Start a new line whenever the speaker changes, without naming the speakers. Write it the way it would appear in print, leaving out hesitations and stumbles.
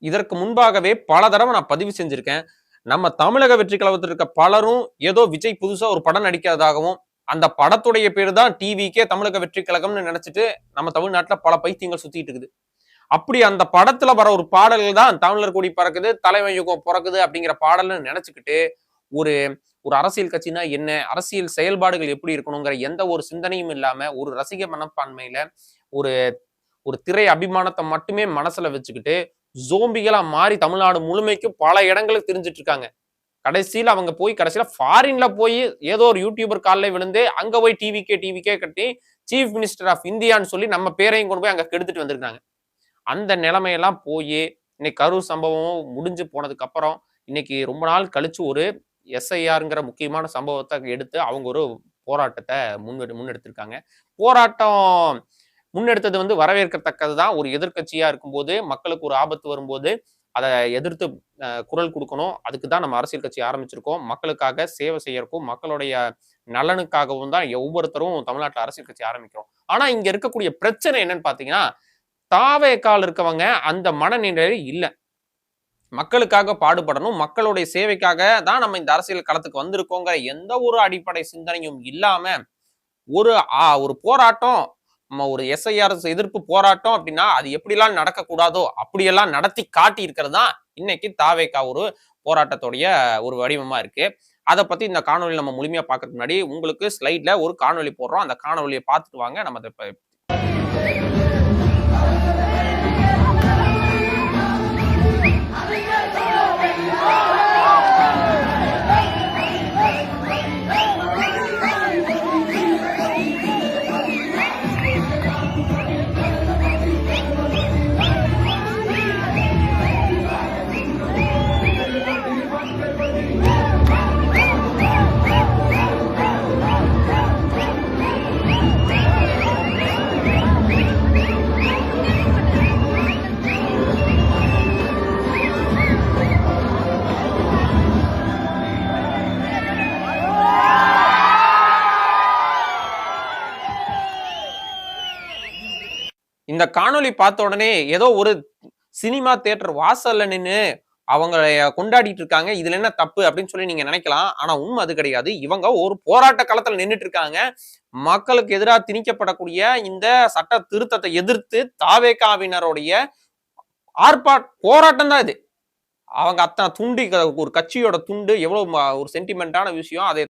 இதற்கு முன்பாகவே பல தடவை நான் பதிவு செஞ்சிருக்கேன். நம்ம தமிழக வெற்றி கழகத்தில் இருக்க பலரும் ஏதோ விஜய் புதுசா ஒரு படம் நடிக்கிறதாகவும், அந்த படத்துடைய பேரு தான் டிவிக்கே தமிழக வெற்றி கழகம்னு நினைச்சிட்டு நம்ம தமிழ்நாட்டுல பல பைத்தியங்கள் சுத்திட்டு இருக்குது. அப்படி அந்த படத்துல வர ஒரு பாடல்கள் தான் தமிழர் கொடி பறக்குது, தலைவன் யுகம் பொறக்குது அப்படிங்கிற பாடல்னு நினைச்சுக்கிட்டு, ஒரு ஒரு அரசியல் கட்சினா என்ன? அரசியல் செயல்பாடுகள் எப்படி இருக்கணுங்கிற எந்த ஒரு சிந்தனையும் இல்லாம, ஒரு ரசிக மனப்பான்மையில ஒரு ஒரு திரை அபிமானத்தை மட்டுமே மனசுல வச்சுக்கிட்டு, ஜோம்பிகளா மாறி தமிழ்நாடு முழுமைக்கும் பல இடங்களுக்கு திரிஞ்சுட்டு இருக்காங்க. கடைசியில அவங்க போய் கடைசியில ஃபாரின்ல போய் ஏதோ ஒரு யூடியூபர் கால்ல விழுந்து, அங்க போய் டிவிக்கே கட்டி, சீஃப் மினிஸ்டர் ஆஃப் இந்தியான்னு சொல்லி நம்ம பேரையும் கொண்டு போய் அங்க கெடுத்துட்டு வந்திருக்காங்க. அந்த நிலைமையெல்லாம் போயி, இன்னைக்கு கரூர் சம்பவம் முடிஞ்சு போனதுக்கு அப்புறம், இன்னைக்கு ரொம்ப நாள் கழிச்சு ஒரு எஸ்ஐஆர்ங்கிற முக்கியமான சம்பவத்த எடுத்து அவங்க ஒரு போராட்டத்த முன்னெடுத்திருக்காங்க. போராட்டம் முன்னெடுத்தது வரவேற்கத்தக்கது தான். ஒரு எதிர்க்கட்சியா இருக்கும்போது, மக்களுக்கு ஒரு ஆபத்து வரும்போது, அத எதிர்த்து குரல் குடுக்கணும். அதுக்கு தான் நம்ம அரசியல் கட்சி ஆரம்பிச்சிருக்கோம். மக்களுக்காக சேவை செய்யறக்கும், மக்களுடைய நலனுக்காகவும் தான் ஒவ்வொருத்தரும் தமிழ்நாட்டுல அரசியல் கட்சி ஆரம்பிக்கிறோம். ஆனா, இங்க இருக்கக்கூடிய பிரச்சனை என்னன்னு பார்த்தீங்கன்னா, தாவேக்கால இருக்கவங்க அந்த மனநிலையில இல்ல. மக்களுக்காக பாடுபடணும். மக்களுடைய சேவைக்காக தான் நம்ம இந்த அரசியல் களத்துக்கு வந்திருக்கோங்கிற எந்த ஒரு அடிப்படை சிந்தனையும் இல்லாம, ஒரு ஒரு போராட்டம், நம்ம ஒரு எஸ்ஐஆர் எதிர்ப்பு போராட்டம் அப்படின்னா, அது எப்படிலாம் நடக்கக்கூடாதோ, அப்படியெல்லாம் நடத்தி காட்டி இருக்கிறது தான் இன்னைக்கு தாவேக்கா ஒரு போராட்டத்துடைய ஒரு வடிவமா இருக்கு. அத பத்தி இந்த காணொளியில நம்ம முழுமையா பார்க்கறதுக்கு முன்னாடி, உங்களுக்கு ஸ்லைட்ல ஒரு காணொளி போடுறோம். அந்த காணொளிய பார்த்துட்டு வாங்க. நம்ம அத இந்த காணொளி பார்த்த உடனே ஏதோ ஒரு சினிமா தியேட்டர் வாசல்ல நின்னு அவங்களை கொண்டாடிட்டு இருக்காங்க. இதுல என்ன தப்பு அப்படின்னு சொல்லி நீங்க நினைக்கலாம். ஆனா உண்மை அது கிடையாது. இவங்க ஒரு போராட்ட களத்துல நின்னுட்டு இருக்காங்க. மக்களுக்கு எதிராக திணிக்கப்படக்கூடிய இந்த சட்ட திருத்தத்தை எதிர்த்து தாவேகாவினருடைய போராட்டம் தான் இது. அவங்க அத்தனை துண்டு ஒரு கட்சியோட துண்டு எவ்வளவு ஒரு சென்டிமெண்டான விஷயம். அதை